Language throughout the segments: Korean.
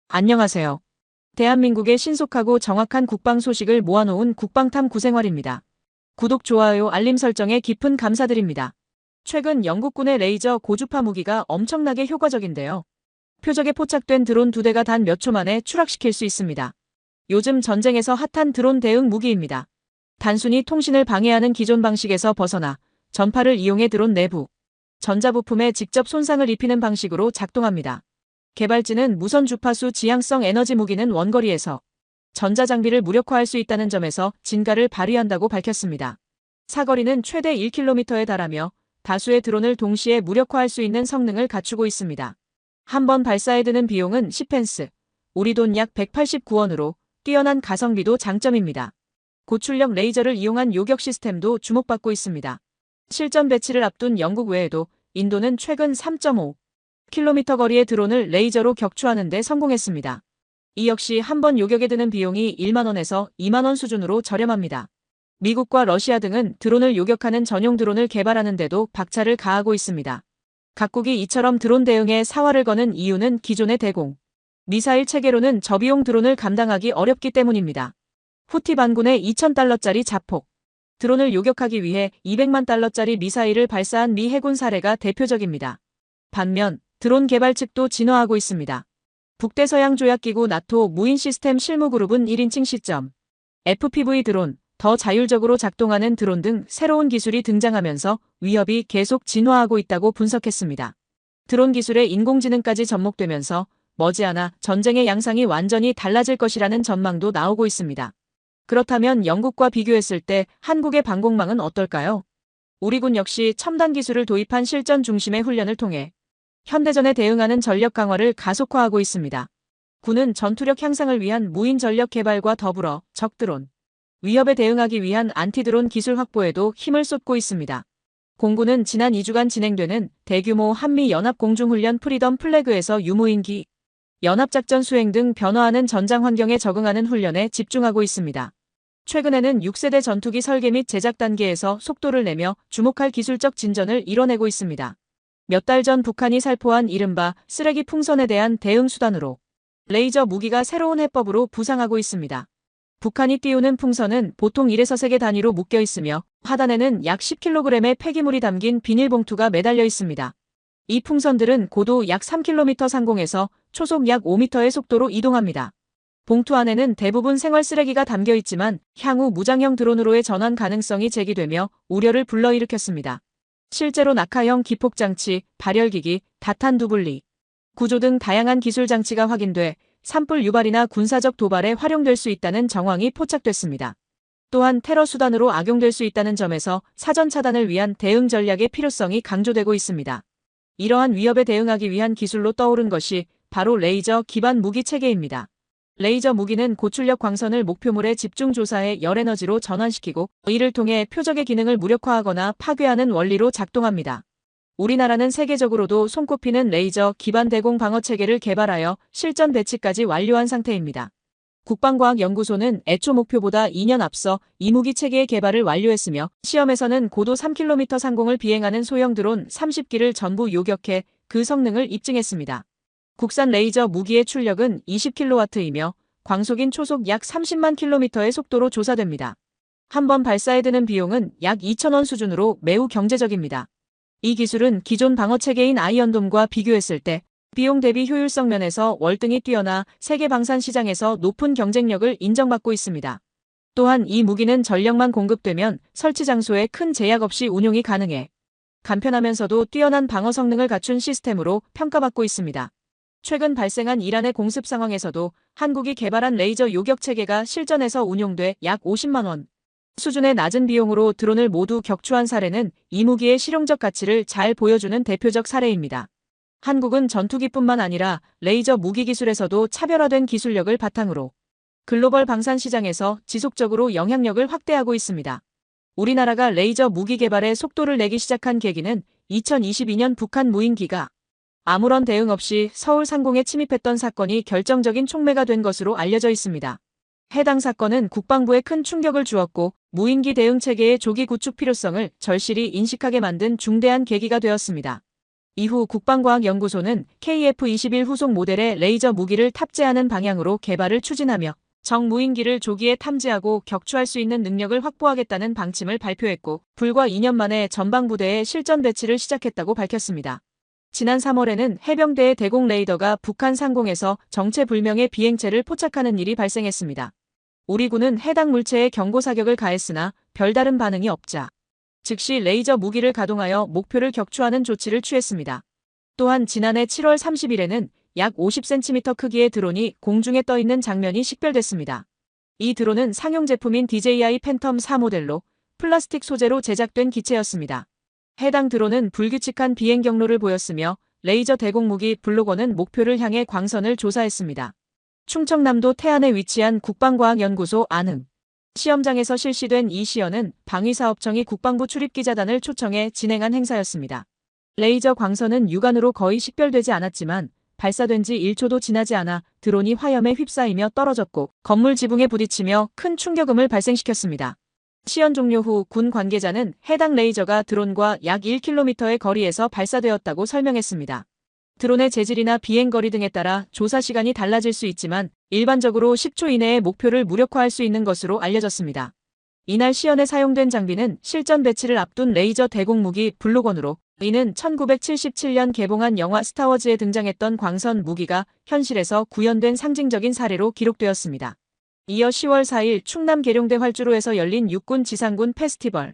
안녕하세요. 대한민국의 신속하고 정확한 국방 소식을 모아놓은 국방탐 구생활입니다. 구독, 좋아요, 알림 설정에 깊은 감사드립니다. 최근 영국군의 레이저 고주파 무기가 엄청나게 효과적인데요. 표적에 포착된 드론 2대가 단 몇 초 만에 추락시킬 수 있습니다. 요즘 전쟁에서 핫한 드론 대응 무기입니다. 단순히 통신을 방해하는 기존 방식에서 벗어나 전파를 이용해 드론 내부 전자부품에 직접 손상을 입히는 방식으로 작동합니다. 개발진은 무선 주파수 지향성 에너지 무기는 원거리에서 전자장비를 무력화할 수 있다는 점에서 진가를 발휘한다고 밝혔습니다. 사거리는 최대 1km에 달하며 다수의 드론을 동시에 무력화할 수 있는 성능을 갖추고 있습니다. 한 번 발사에 드는 비용은 10펜스, 우리 돈 약 189원으로 뛰어난 가성비도 장점입니다. 고출력 레이저를 이용한 요격 시스템도 주목받고 있습니다. 실전 배치를 앞둔 영국 외에도 인도는 최근 3.5km 거리의 드론을 레이저로 격추하는 데 성공했습니다. 이 역시 한 번 요격에 드는 비용이 1만원에서 2만원 수준으로 저렴합니다. 미국과 러시아 등은 드론을 요격하는 전용 드론을 개발하는 데도 박차를 가하고 있습니다. 각국이 이처럼 드론 대응에 사활을 거는 이유는 기존의 대공 미사일 체계로는 저비용 드론을 감당하기 어렵기 때문입니다. 후티 반군의 2,000달러짜리 자폭 드론을 요격하기 위해 200만 달러짜리 미사일을 발사한 미 해군 사례가 대표적입니다. 반면 드론 개발 측도 진화하고 있습니다. 북대서양조약기구 나토 무인 시스템 실무그룹은 1인칭 시점, FPV 드론, 더 자율적으로 작동하는 드론 등 새로운 기술이 등장하면서 위협이 계속 진화하고 있다고 분석했습니다. 드론 기술에 인공지능까지 접목되면서 머지않아 전쟁의 양상이 완전히 달라질 것이라는 전망도 나오고 있습니다. 그렇다면 영국과 비교했을 때 한국의 방공망은 어떨까요? 우리 군 역시 첨단 기술을 도입한 실전 중심의 훈련을 통해 현대전에 대응하는 전력 강화를 가속화하고 있습니다. 군은 전투력 향상을 위한 무인 전력 개발과 더불어 적드론 위협에 대응하기 위한 안티드론 기술 확보에도 힘을 쏟고 있습니다. 공군은 지난 2주간 진행되는 대규모 한미 연합 공중훈련 프리덤 플래그에서 유무인기 연합작전 수행 등 변화하는 전장 환경에 적응하는 훈련에 집중하고 있습니다. 최근에는 6세대 전투기 설계 및 제작 단계에서 속도를 내며 주목할 기술적 진전을 이뤄내고 있습니다. 몇 달 전 북한이 살포한 이른바 쓰레기 풍선에 대한 대응 수단으로 레이저 무기가 새로운 해법으로 부상하고 있습니다. 북한이 띄우는 풍선은 보통 1에서 3개 단위로 묶여 있으며 하단에는 약 10kg의 폐기물이 담긴 비닐봉투가 매달려 있습니다. 이 풍선들은 고도 약 3km 상공에서 초속 약 5m의 속도로 이동합니다. 봉투 안에는 대부분 생활 쓰레기가 담겨 있지만 향후 무장형 드론으로의 전환 가능성이 제기되며 우려를 불러일으켰습니다. 실제로 낙하형 기폭장치, 발열기기, 다탄 두블리, 구조 등 다양한 기술 장치가 확인돼 산불 유발이나 군사적 도발에 활용될 수 있다는 정황이 포착됐습니다. 또한 테러 수단으로 악용될 수 있다는 점에서 사전 차단을 위한 대응 전략의 필요성이 강조되고 있습니다. 이러한 위협에 대응하기 위한 기술로 떠오른 것이 바로 레이저 기반 무기 체계입니다. 레이저 무기는 고출력 광선을 목표물에 집중 조사해 열에너지로 전환시키고 이를 통해 표적의 기능을 무력화하거나 파괴하는 원리로 작동합니다. 우리나라는 세계적으로도 손꼽히는 레이저 기반 대공 방어 체계를 개발하여 실전 배치까지 완료한 상태입니다. 국방과학연구소는 애초 목표보다 2년 앞서 이 무기 체계의 개발을 완료했으며 시험에서는 고도 3km 상공을 비행하는 소형 드론 30기를 전부 요격해 그 성능을 입증했습니다. 국산 레이저 무기의 출력은 20kW이며 광속인 초속 약 30만 km의 속도로 조사됩니다. 한 번 발사에 드는 비용은 약 2,000원 수준으로 매우 경제적입니다. 이 기술은 기존 방어체계인 아이언돔과 비교했을 때 비용 대비 효율성 면에서 월등히 뛰어나 세계 방산 시장에서 높은 경쟁력을 인정받고 있습니다. 또한 이 무기는 전력만 공급되면 설치 장소에 큰 제약 없이 운용이 가능해 간편하면서도 뛰어난 방어 성능을 갖춘 시스템으로 평가받고 있습니다. 최근 발생한 이란의 공습 상황에서도 한국이 개발한 레이저 요격 체계가 실전에서 운용돼 약 50만 원 수준의 낮은 비용으로 드론을 모두 격추한 사례는 이 무기의 실용적 가치를 잘 보여주는 대표적 사례입니다. 한국은 전투기뿐만 아니라 레이저 무기 기술에서도 차별화된 기술력을 바탕으로 글로벌 방산 시장에서 지속적으로 영향력을 확대하고 있습니다. 우리나라가 레이저 무기 개발에 속도를 내기 시작한 계기는 2022년 북한 무인기가 아무런 대응 없이 서울 상공에 침입했던 사건이 결정적인 촉매가 된 것으로 알려져 있습니다. 해당 사건은 국방부에 큰 충격을 주었고 무인기 대응 체계의 조기 구축 필요성을 절실히 인식하게 만든 중대한 계기가 되었습니다. 이후 국방과학연구소는 KF-21 후속 모델의 레이저 무기를 탑재하는 방향으로 개발을 추진하며 적 무인기를 조기에 탐지하고 격추할 수 있는 능력을 확보하겠다는 방침을 발표했고, 불과 2년 만에 전방부대에 실전 배치를 시작했다고 밝혔습니다. 지난 3월에는 해병대의 대공 레이더가 북한 상공에서 정체불명의 비행체를 포착하는 일이 발생했습니다. 우리 군은 해당 물체에 경고 사격을 가했으나 별다른 반응이 없자 즉시 레이저 무기를 가동하여 목표를 격추하는 조치를 취했습니다. 또한 지난해 7월 30일에는 약 50cm 크기의 드론이 공중에 떠 있는 장면이 식별됐습니다. 이 드론은 상용 제품인 DJI 팬텀 4 모델로 플라스틱 소재로 제작된 기체였습니다. 해당 드론은 불규칙한 비행 경로를 보였으며 레이저 대공무기 블로거는 목표를 향해 광선을 조사했습니다. 충청남도 태안에 위치한 국방과학연구소 안흥 시험장에서 실시된 이 시연은 방위사업청이 국방부 출입기자단을 초청해 진행한 행사였습니다. 레이저 광선은 육안으로 거의 식별되지 않았지만 발사된 지 1초도 지나지 않아 드론이 화염에 휩싸이며 떨어졌고 건물 지붕에 부딪히며 큰 충격음을 발생시켰습니다. 시연 종료 후 군 관계자는 해당 레이저가 드론과 약 1km의 거리에서 발사되었다고 설명했습니다. 드론의 재질이나 비행거리 등에 따라 조사 시간이 달라질 수 있지만 일반적으로 10초 이내에 목표를 무력화할 수 있는 것으로 알려졌습니다. 이날 시연에 사용된 장비는 실전 배치를 앞둔 레이저 대공무기 블로건으로, 이는 1977년 개봉한 영화 스타워즈에 등장했던 광선 무기가 현실에서 구현된 상징적인 사례로 기록되었습니다. 이어 10월 4일 충남 계룡대 활주로에서 열린 육군 지상군 페스티벌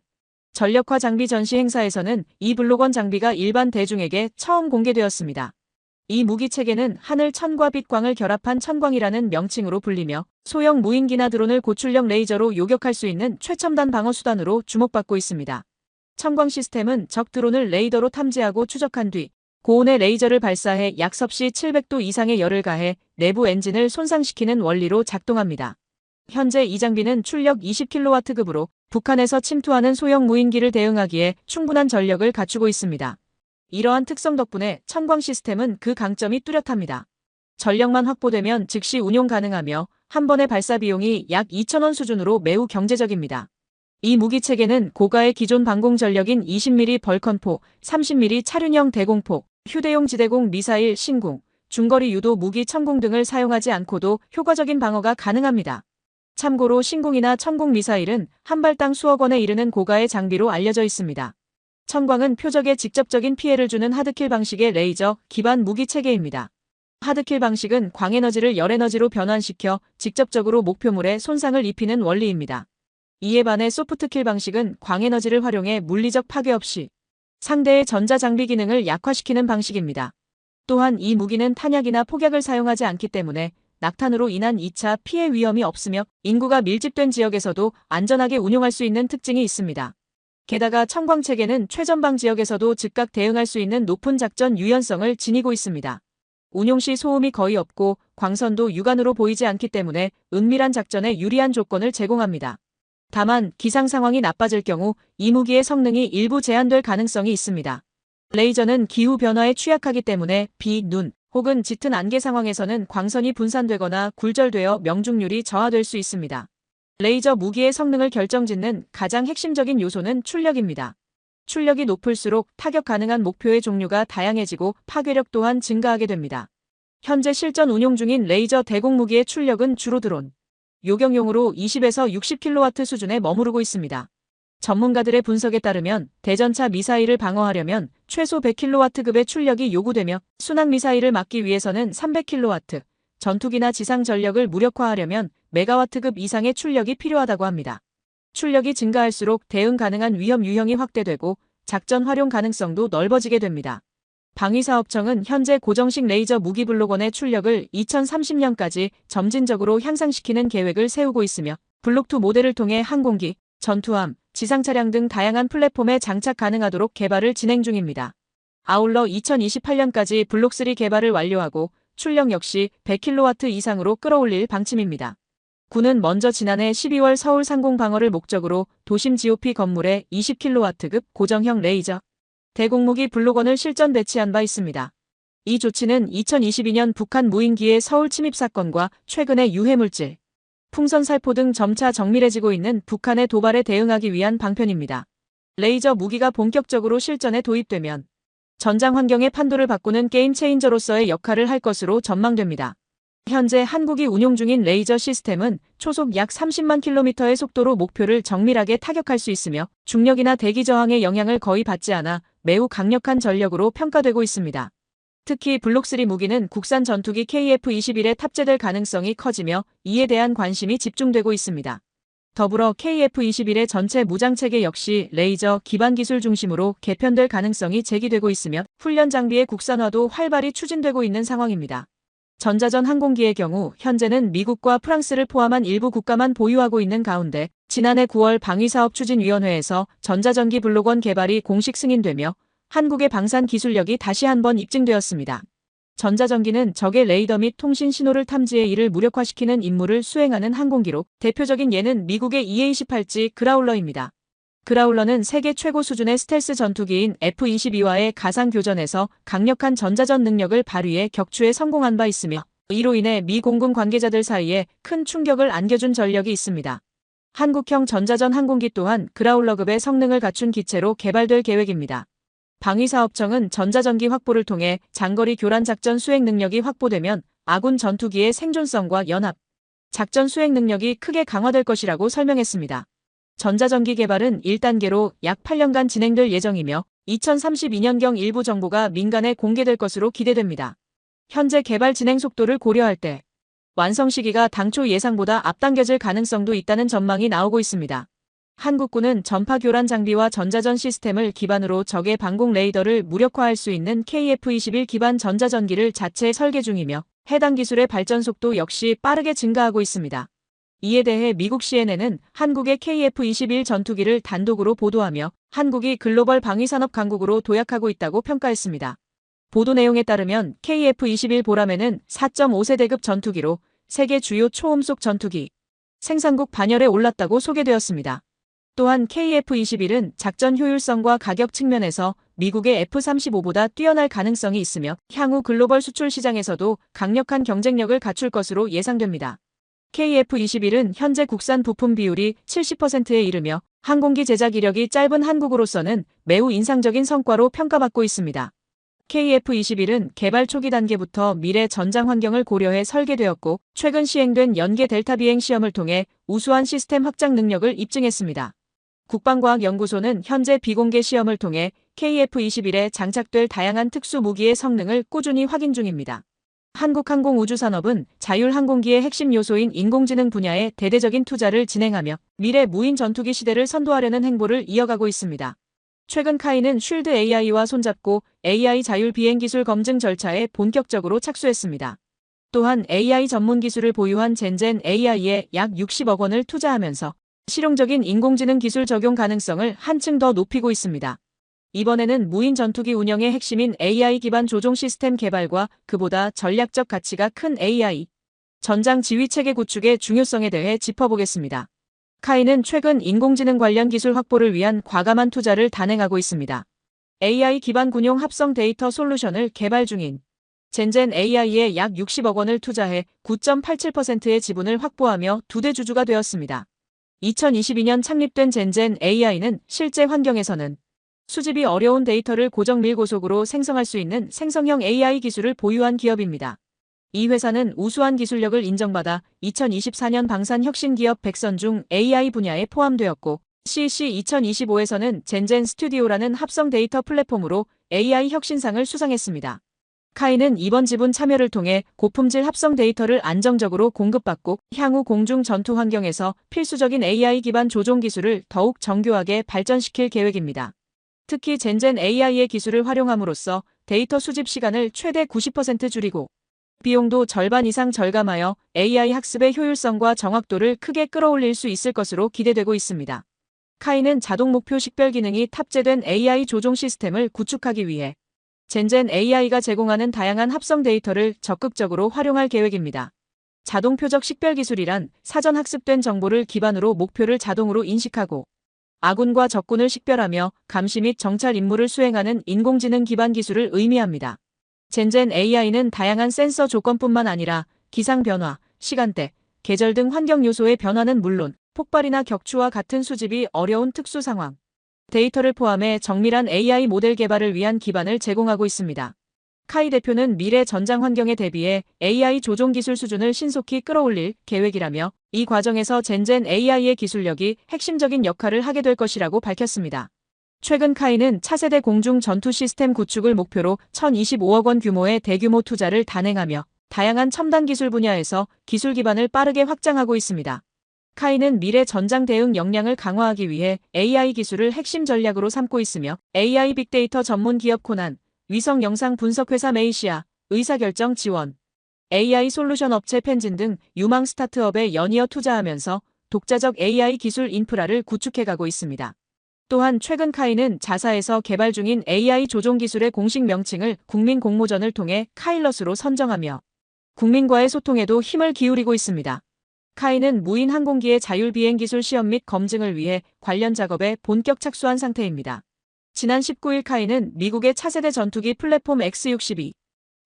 전력화 장비 전시 행사에서는 이 블로건 장비가 일반 대중에게 처음 공개되었습니다. 이 무기 체계는 하늘 천과 빛광을 결합한 천광이라는 명칭으로 불리며 소형 무인기나 드론을 고출력 레이저로 요격할 수 있는 최첨단 방어 수단으로 주목받고 있습니다. 천광 시스템은 적 드론을 레이더로 탐지하고 추적한 뒤 고온의 레이저를 발사해 약 섭씨 700도 이상의 열을 가해 내부 엔진을 손상시키는 원리로 작동합니다. 현재 이 장비는 출력 20kW급으로 북한에서 침투하는 소형 무인기를 대응하기에 충분한 전력을 갖추고 있습니다. 이러한 특성 덕분에 천광 시스템은 그 강점이 뚜렷합니다. 전력만 확보되면 즉시 운용 가능하며 한 번의 발사 비용이 약 2,000원 수준으로 매우 경제적입니다. 이 무기 체계는 고가의 기존 방공 전력인 20mm 벌컨포, 30mm 차륜형 대공포, 휴대용 지대공 미사일 신궁, 중거리 유도 무기 천궁 등을 사용하지 않고도 효과적인 방어가 가능합니다. 참고로 신궁이나 천궁 미사일은 한 발당 수억 원에 이르는 고가의 장비로 알려져 있습니다. 천광은 표적에 직접적인 피해를 주는 하드킬 방식의 레이저 기반 무기 체계입니다. 하드킬 방식은 광에너지를 열에너지로 변환시켜 직접적으로 목표물에 손상을 입히는 원리입니다. 이에 반해 소프트킬 방식은 광에너지를 활용해 물리적 파괴 없이 상대의 전자장비 기능을 약화시키는 방식입니다. 또한 이 무기는 탄약이나 폭약을 사용하지 않기 때문에 낙탄으로 인한 2차 피해 위험이 없으며 인구가 밀집된 지역에서도 안전하게 운용할 수 있는 특징이 있습니다. 게다가 천광 체계는 최전방 지역에서도 즉각 대응할 수 있는 높은 작전 유연성을 지니고 있습니다. 운용 시 소음이 거의 없고 광선도 육안으로 보이지 않기 때문에 은밀한 작전에 유리한 조건을 제공합니다. 다만 기상 상황이 나빠질 경우 이 무기의 성능이 일부 제한될 가능성이 있습니다. 레이저는 기후 변화에 취약하기 때문에 비, 눈, 혹은 짙은 안개 상황에서는 광선이 분산되거나 굴절되어 명중률이 저하될 수 있습니다. 레이저 무기의 성능을 결정짓는 가장 핵심적인 요소는 출력입니다. 출력이 높을수록 타격 가능한 목표의 종류가 다양해지고 파괴력 또한 증가하게 됩니다. 현재 실전 운용 중인 레이저 대공무기의 출력은 주로 드론, 요격용으로 20에서 60kW 수준에 머무르고 있습니다. 전문가들의 분석에 따르면 대전차 미사일을 방어하려면 최소 100kW급의 출력이 요구되며 순항 미사일을 막기 위해서는 300kW, 전투기나 지상 전력을 무력화하려면 메가와트급 이상의 출력이 필요하다고 합니다. 출력이 증가할수록 대응 가능한 위험 유형이 확대되고 작전 활용 가능성도 넓어지게 됩니다. 방위사업청은 현재 고정식 레이저 무기 블록원의 출력을 2030년까지 점진적으로 향상시키는 계획을 세우고 있으며 블록2 모델을 통해 항공기, 전투함, 지상차량 등 다양한 플랫폼에 장착 가능하도록 개발을 진행 중입니다. 아울러 2028년까지 블록3 개발을 완료하고 출력 역시 100kW 이상으로 끌어올릴 방침입니다. 군은 먼저 지난해 12월 서울 상공 방어를 목적으로 도심 GOP 건물에 20kW급 고정형 레이저 대공무기 블록원을 실전 배치한 바 있습니다. 이 조치는 2022년 북한 무인기의 서울 침입 사건과 최근의 유해물질, 풍선 살포 등 점차 정밀해지고 있는 북한의 도발에 대응하기 위한 방편입니다. 레이저 무기가 본격적으로 실전에 도입되면 전장 환경의 판도를 바꾸는 게임 체인저로서의 역할을 할 것으로 전망됩니다. 현재 한국이 운용 중인 레이저 시스템은 초속 약 30만 킬로미터의 속도로 목표를 정밀하게 타격할 수 있으며 중력이나 대기 저항의 영향을 거의 받지 않아 매우 강력한 전력으로 평가되고 있습니다. 특히 블록3 무기는 국산 전투기 KF-21에 탑재될 가능성이 커지며 이에 대한 관심이 집중되고 있습니다. 더불어 KF-21의 전체 무장체계 역시 레이저 기반 기술 중심으로 개편될 가능성이 제기되고 있으며 훈련 장비의 국산화도 활발히 추진되고 있는 상황입니다. 전자전 항공기의 경우 현재는 미국과 프랑스를 포함한 일부 국가만 보유하고 있는 가운데 지난해 9월 방위사업추진위원회에서 전자전기 블록 1 개발이 공식 승인되며 한국의 방산 기술력이 다시 한번 입증되었습니다. 전자전기는 적의 레이더 및 통신 신호를 탐지해 이를 무력화시키는 임무를 수행하는 항공기로 대표적인 예는 미국의 EA-18G 그라울러입니다. 그라울러는 세계 최고 수준의 스텔스 전투기인 F-22와의 가상 교전에서 강력한 전자전 능력을 발휘해 격추에 성공한 바 있으며 이로 인해 미 공군 관계자들 사이에 큰 충격을 안겨준 전력이 있습니다. 한국형 전자전 항공기 또한 그라울러급의 성능을 갖춘 기체로 개발될 계획입니다. 방위사업청은 전자전기 확보를 통해 장거리 교란 작전 수행 능력이 확보되면 아군 전투기의 생존성과 연합, 작전 수행 능력이 크게 강화될 것이라고 설명했습니다. 전자전기 개발은 1단계로 약 8년간 진행될 예정이며 2032년경 일부 정보가 민간에 공개될 것으로 기대됩니다. 현재 개발 진행 속도를 고려할 때 완성 시기가 당초 예상보다 앞당겨질 가능성도 있다는 전망이 나오고 있습니다. 한국군은 전파 교란 장비와 전자전 시스템을 기반으로 적의 방공 레이더를 무력화할 수 있는 KF-21 기반 전자전기를 자체 설계 중이며 해당 기술의 발전 속도 역시 빠르게 증가하고 있습니다. 이에 대해 미국 CNN은 한국의 KF-21 전투기를 단독으로 보도하며 한국이 글로벌 방위산업 강국으로 도약하고 있다고 평가했습니다. 보도 내용에 따르면 KF-21 보라매는 4.5세대급 전투기로 세계 주요 초음속 전투기 생산국 반열에 올랐다고 소개되었습니다. 또한 KF-21은 작전 효율성과 가격 측면에서 미국의 F-35보다 뛰어날 가능성이 있으며 향후 글로벌 수출 시장에서도 강력한 경쟁력을 갖출 것으로 예상됩니다. KF-21은 현재 국산 부품 비율이 70%에 이르며 항공기 제작 이력이 짧은 한국으로서는 매우 인상적인 성과로 평가받고 있습니다. KF-21은 개발 초기 단계부터 미래 전장 환경을 고려해 설계되었고 최근 시행된 연계 델타 비행 시험을 통해 우수한 시스템 확장 능력을 입증했습니다. 국방과학연구소는 현재 비공개 시험을 통해 KF-21에 장착될 다양한 특수 무기의 성능을 꾸준히 확인 중입니다. 한국항공우주산업은 자율항공기의 핵심 요소인 인공지능 분야에 대대적인 투자를 진행하며 미래 무인 전투기 시대를 선도하려는 행보를 이어가고 있습니다. 최근 카이는 쉴드 AI와 손잡고 AI 자율 비행 기술 검증 절차에 본격적으로 착수했습니다. 또한 AI 전문 기술을 보유한 젠젠 AI에 약 60억 원을 투자하면서 실용적인 인공지능 기술 적용 가능성을 한층 더 높이고 있습니다. 이번에는 무인 전투기 운영의 핵심인 AI 기반 조종 시스템 개발과 그보다 전략적 가치가 큰 AI 전장 지휘 체계 구축의 중요성에 대해 짚어보겠습니다. 카이는 최근 인공지능 관련 기술 확보를 위한 과감한 투자를 단행하고 있습니다. AI 기반 군용 합성 데이터 솔루션을 개발 중인 젠젠 AI에 약 60억 원을 투자해 9.87%의 지분을 확보하며 2대 주주가 되었습니다. 2022년 창립된 젠젠 AI는 실제 환경에서는 수집이 어려운 데이터를 고정 밀고속으로 생성할 수 있는 생성형 AI 기술을 보유한 기업입니다. 이 회사는 우수한 기술력을 인정받아 2024년 방산혁신기업 100선 중 AI 분야에 포함되었고 CC 2025에서는 젠젠 스튜디오라는 합성 데이터 플랫폼으로 AI 혁신상을 수상했습니다. 카이는 이번 지분 참여를 통해 고품질 합성 데이터를 안정적으로 공급받고 향후 공중 전투 환경에서 필수적인 AI 기반 조종 기술을 더욱 정교하게 발전시킬 계획입니다. 특히 젠젠 AI의 기술을 활용함으로써 데이터 수집 시간을 최대 90% 줄이고 비용도 절반 이상 절감하여 AI 학습의 효율성과 정확도를 크게 끌어올릴 수 있을 것으로 기대되고 있습니다. 카이는 자동 목표 식별 기능이 탑재된 AI 조종 시스템을 구축하기 위해 젠젠 AI가 제공하는 다양한 합성 데이터를 적극적으로 활용할 계획입니다. 자동 표적 식별 기술이란 사전 학습된 정보를 기반으로 목표를 자동으로 인식하고 아군과 적군을 식별하며 감시 및 정찰 임무를 수행하는 인공지능 기반 기술을 의미합니다. 젠젠 AI는 다양한 센서 조건뿐만 아니라 기상 변화, 시간대, 계절 등 환경 요소의 변화는 물론 폭발이나 격추와 같은 수집이 어려운 특수 상황, 데이터를 포함해 정밀한 AI 모델 개발을 위한 기반을 제공하고 있습니다. 카이 대표는 미래 전장 환경에 대비해 AI 조종 기술 수준을 신속히 끌어올릴 계획이라며 이 과정에서 젠젠 AI의 기술력이 핵심적인 역할을 하게 될 것이라고 밝혔습니다. 최근 카이는 차세대 공중 전투 시스템 구축을 목표로 1,025억 원 규모의 대규모 투자를 단행하며 다양한 첨단 기술 분야에서 기술 기반을 빠르게 확장하고 있습니다. 카이는 미래 전장 대응 역량을 강화하기 위해 AI 기술을 핵심 전략으로 삼고 있으며 AI 빅데이터 전문 기업 코난, 위성 영상 분석 회사 메이시아, 의사결정 지원, AI 솔루션 업체 펜진 등 유망 스타트업에 연이어 투자하면서 독자적 AI 기술 인프라를 구축해가고 있습니다. 또한 최근 카이는 자사에서 개발 중인 AI 조종 기술의 공식 명칭을 국민 공모전을 통해 카일럿으로 선정하며 국민과의 소통에도 힘을 기울이고 있습니다. 카이는 무인 항공기의 자율 비행 기술 시험 및 검증을 위해 관련 작업에 본격 착수한 상태입니다. 지난 19일 카이는 미국의 차세대 전투기 플랫폼 X-62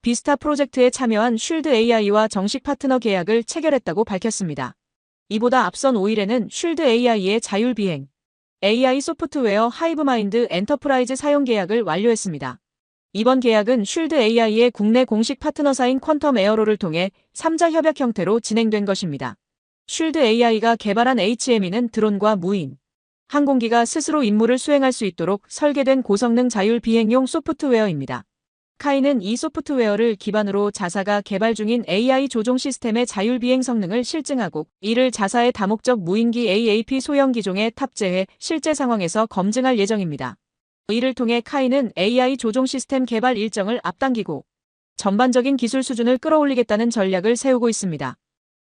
비스타 프로젝트에 참여한 쉴드 AI와 정식 파트너 계약을 체결했다고 밝혔습니다. 이보다 앞선 5일에는 쉴드 AI의 자율 비행 AI 소프트웨어 하이브마인드 엔터프라이즈 사용 계약을 완료했습니다. 이번 계약은 쉴드 AI의 국내 공식 파트너사인 퀀텀 에어로를 통해 3자 협약 형태로 진행된 것입니다. 쉴드 AI가 개발한 HME는 드론과 무인 항공기가 스스로 임무를 수행할 수 있도록 설계된 고성능 자율 비행용 소프트웨어입니다. 카이는 이 소프트웨어를 기반으로 자사가 개발 중인 AI 조종 시스템의 자율 비행 성능을 실증하고 이를 자사의 다목적 무인기 AAP 소형 기종에 탑재해 실제 상황에서 검증할 예정입니다. 이를 통해 카이는 AI 조종 시스템 개발 일정을 앞당기고 전반적인 기술 수준을 끌어올리겠다는 전략을 세우고 있습니다.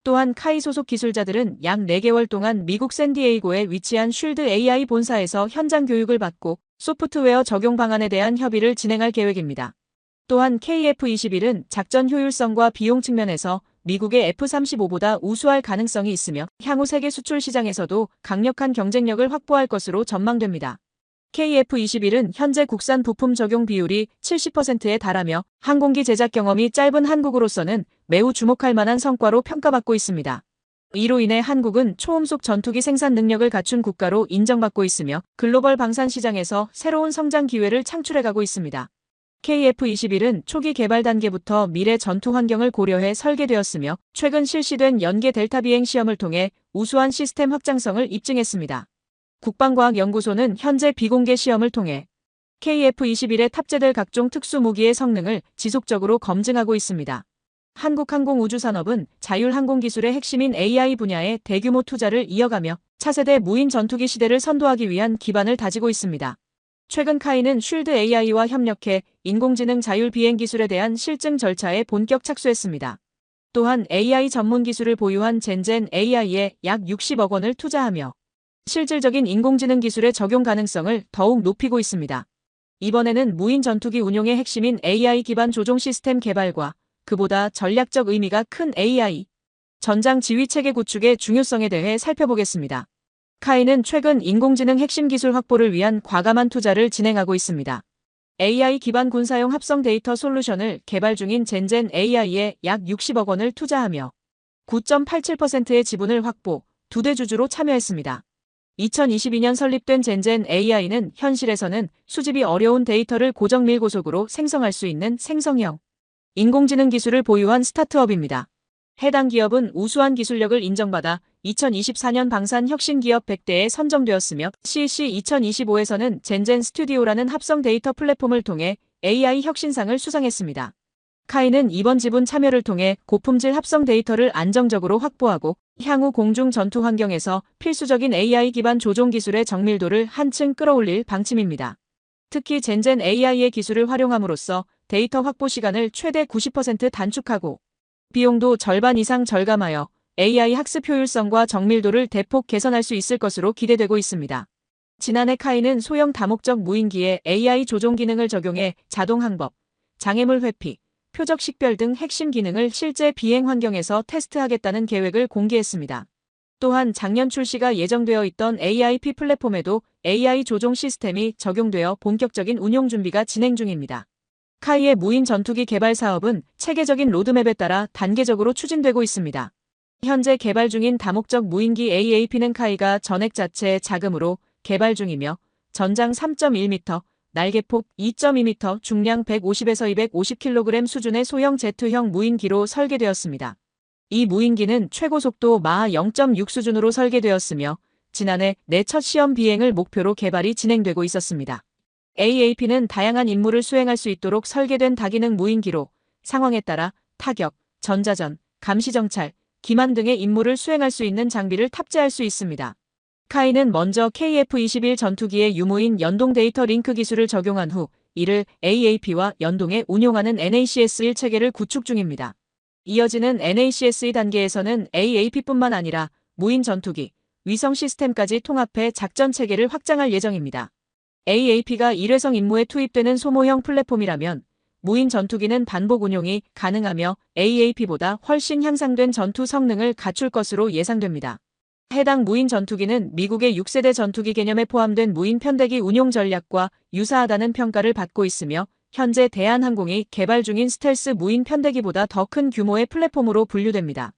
또한 카이 소속 기술자들은 약 4개월 동안 미국 샌디에이고에 위치한 쉴드 AI 본사에서 현장 교육을 받고 소프트웨어 적용 방안에 대한 협의를 진행할 계획입니다. 또한 KF-21은 작전 효율성과 비용 측면에서 미국의 F-35보다 우수할 가능성이 있으며 향후 세계 수출 시장에서도 강력한 경쟁력을 확보할 것으로 전망됩니다. KF-21은 현재 국산 부품 적용 비율이 70%에 달하며 항공기 제작 경험이 짧은 한국으로서는 매우 주목할 만한 성과로 평가받고 있습니다. 이로 인해 한국은 초음속 전투기 생산 능력을 갖춘 국가로 인정받고 있으며 글로벌 방산 시장에서 새로운 성장 기회를 창출해가고 있습니다. KF-21은 초기 개발 단계부터 미래 전투 환경을 고려해 설계되었으며 최근 실시된 연계 델타 비행 시험을 통해 우수한 시스템 확장성을 입증했습니다. 국방과학연구소는 현재 비공개 시험을 통해 KF-21에 탑재될 각종 특수무기의 성능을 지속적으로 검증하고 있습니다. 한국항공우주산업은 자율항공기술의 핵심인 AI 분야에 대규모 투자를 이어가며 차세대 무인 전투기 시대를 선도하기 위한 기반을 다지고 있습니다. 최근 카이는 쉴드 AI와 협력해 인공지능 자율 비행 기술에 대한 실증 절차에 본격 착수했습니다. 또한 AI 전문 기술을 보유한 젠젠 AI에 약 60억 원을 투자하며 실질적인 인공지능 기술의 적용 가능성을 더욱 높이고 있습니다. 이번에는 무인 전투기 운용의 핵심인 AI 기반 조종 시스템 개발과 그보다 전략적 의미가 큰 AI 전장 지휘 체계 구축의 중요성에 대해 살펴보겠습니다. 카이는 최근 인공지능 핵심 기술 확보를 위한 과감한 투자를 진행하고 있습니다. AI 기반 군사용 합성 데이터 솔루션을 개발 중인 젠젠 AI에 약 60억 원을 투자하며 9.87%의 지분을 확보, 2대 주주로 참여했습니다. 2022년 설립된 젠젠 AI는 현실에서는 수집이 어려운 데이터를 고정밀고속으로 생성할 수 있는 생성형 인공지능 기술을 보유한 스타트업입니다. 해당 기업은 우수한 기술력을 인정받아 2024년 방산 혁신기업 100대에 선정되었으며 CEC 2025에서는 젠젠 스튜디오라는 합성 데이터 플랫폼을 통해 AI 혁신상을 수상했습니다. 카이는 이번 지분 참여를 통해 고품질 합성 데이터를 안정적으로 확보하고 향후 공중 전투 환경에서 필수적인 AI 기반 조종 기술의 정밀도를 한층 끌어올릴 방침입니다. 특히 젠젠 AI의 기술을 활용함으로써 데이터 확보 시간을 최대 90% 단축하고 비용도 절반 이상 절감하여 AI 학습 효율성과 정밀도를 대폭 개선할 수 있을 것으로 기대되고 있습니다. 지난해 카이는 소형 다목적 무인기에 AI 조종 기능을 적용해 자동 항법, 장애물 회피, 표적 식별 등 핵심 기능을 실제 비행 환경에서 테스트하겠다는 계획을 공개했습니다. 또한 작년 출시가 예정되어 있던 AIP 플랫폼에도 AI 조종 시스템이 적용되어 본격적인 운용 준비가 진행 중입니다. 카이의 무인 전투기 개발 사업은 체계적인 로드맵에 따라 단계적으로 추진되고 있습니다. 현재 개발 중인 다목적 무인기 AAP는 카이가 전액 자체 자금으로 개발 중이며 전장 3.1m, 날개폭 2.2m, 중량 150에서 250kg 수준의 소형 제트형 무인기로 설계되었습니다. 이 무인기는 최고 속도 마하 0.6 수준으로 설계되었으며 지난해 내 첫 시험 비행을 목표로 개발이 진행되고 있었습니다. AAP는 다양한 임무를 수행할 수 있도록 설계된 다기능 무인기로 상황에 따라 타격, 전자전, 감시정찰, 기만 등의 임무를 수행할 수 있는 장비를 탑재할 수 있습니다. 카이는 먼저 KF-21 전투기의 유무인 연동 데이터 링크 기술을 적용한 후 이를 AAP와 연동해 운용하는 NACS-1 체계를 구축 중입니다. 이어지는 NACS-2 단계에서는 AAP뿐만 아니라 무인 전투기, 위성 시스템까지 통합해 작전 체계를 확장할 예정입니다. AAP가 일회성 임무에 투입되는 소모형 플랫폼이라면 무인 전투기는 반복 운용이 가능하며 AAP보다 훨씬 향상된 전투 성능을 갖출 것으로 예상됩니다. 해당 무인 전투기는 미국의 6세대 전투기 개념에 포함된 무인 편대기 운용 전략과 유사하다는 평가를 받고 있으며 현재 대한항공이 개발 중인 스텔스 무인 편대기보다 더 큰 규모의 플랫폼으로 분류됩니다.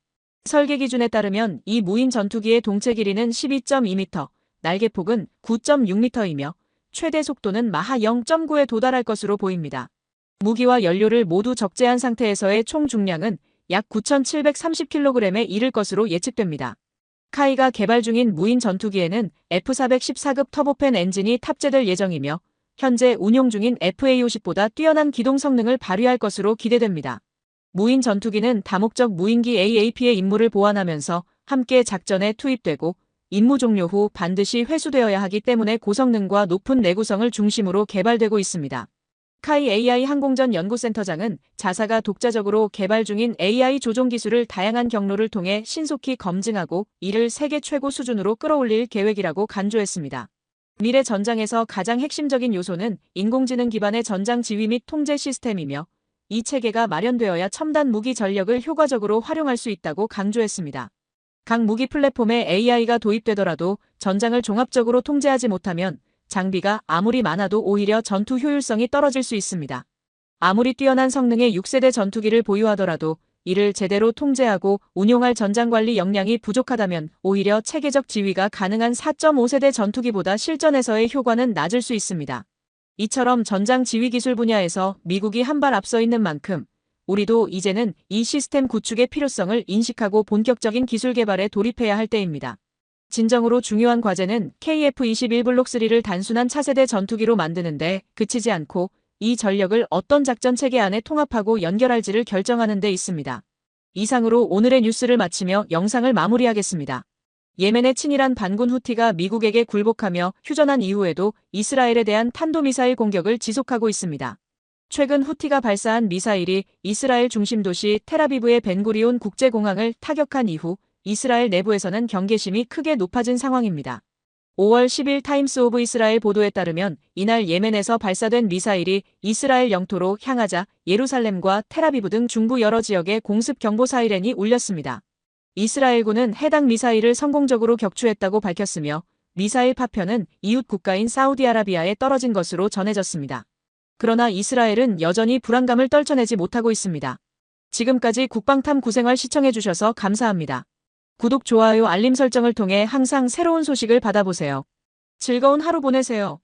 설계 기준에 따르면 이 무인 전투기의 동체 길이는 12.2m, 날개폭은 9.6m이며 최대 속도는 마하 0.9에 도달할 것으로 보입니다. 무기와 연료를 모두 적재한 상태에서의 총 중량은 약 9,730kg에 이를 것으로 예측됩니다. 카이가 개발 중인 무인 전투기에는 F414급 터보팬 엔진이 탑재될 예정이며 현재 운용 중인 FA50보다 뛰어난 기동 성능을 발휘할 것으로 기대됩니다. 무인 전투기는 다목적 무인기 AAP의 임무를 보완하면서 함께 작전에 투입되고 임무 종료 후 반드시 회수되어야 하기 때문에 고성능과 높은 내구성을 중심으로 개발되고 있습니다. 카이 AI 항공전 연구센터장은 자사가 독자적으로 개발 중인 AI 조종 기술을 다양한 경로를 통해 신속히 검증하고 이를 세계 최고 수준으로 끌어올릴 계획이라고 간주했습니다. 미래 전장에서 가장 핵심적인 요소는 인공지능 기반의 전장 지휘 및 통제 시스템이며 이 체계가 마련되어야 첨단 무기 전력을 효과적으로 활용할 수 있다고 강조했습니다. 각 무기 플랫폼에 AI가 도입되더라도 전장을 종합적으로 통제하지 못하면 장비가 아무리 많아도 오히려 전투 효율성이 떨어질 수 있습니다. 아무리 뛰어난 성능의 6세대 전투기를 보유하더라도 이를 제대로 통제하고 운용할 전장관리 역량이 부족하다면 오히려 체계적 지휘가 가능한 4.5세대 전투기보다 실전에서의 효과는 낮을 수 있습니다. 이처럼 전장 지휘 기술 분야에서 미국이 한 발 앞서 있는 만큼 우리도 이제는 이 시스템 구축의 필요성을 인식하고 본격적인 기술 개발에 돌입해야 할 때입니다. 진정으로 중요한 과제는 KF-21 블록3를 단순한 차세대 전투기로 만드는데 그치지 않고 이 전력을 어떤 작전 체계 안에 통합하고 연결할지를 결정하는 데 있습니다. 이상으로 오늘의 뉴스를 마치며 영상을 마무리하겠습니다. 예멘의 친이란 반군 후티가 미국에게 굴복하며 휴전한 이후에도 이스라엘에 대한 탄도미사일 공격을 지속하고 있습니다. 최근 후티가 발사한 미사일이 이스라엘 중심 도시 텔아비브의 벤구리온 국제공항을 타격한 이후 이스라엘 내부에서는 경계심이 크게 높아진 상황입니다. 5월 10일 타임스 오브 이스라엘 보도에 따르면 이날 예멘에서 발사된 미사일이 이스라엘 영토로 향하자 예루살렘과 텔아비브 등 중부 여러 지역에 공습 경보 사이렌이 울렸습니다. 이스라엘군은 해당 미사일을 성공적으로 격추했다고 밝혔으며 미사일 파편은 이웃 국가인 사우디아라비아에 떨어진 것으로 전해졌습니다. 그러나 이스라엘은 여전히 불안감을 떨쳐내지 못하고 있습니다. 지금까지 국방탐 구생활 시청해주셔서 감사합니다. 구독, 좋아요, 알림 설정을 통해 항상 새로운 소식을 받아보세요. 즐거운 하루 보내세요.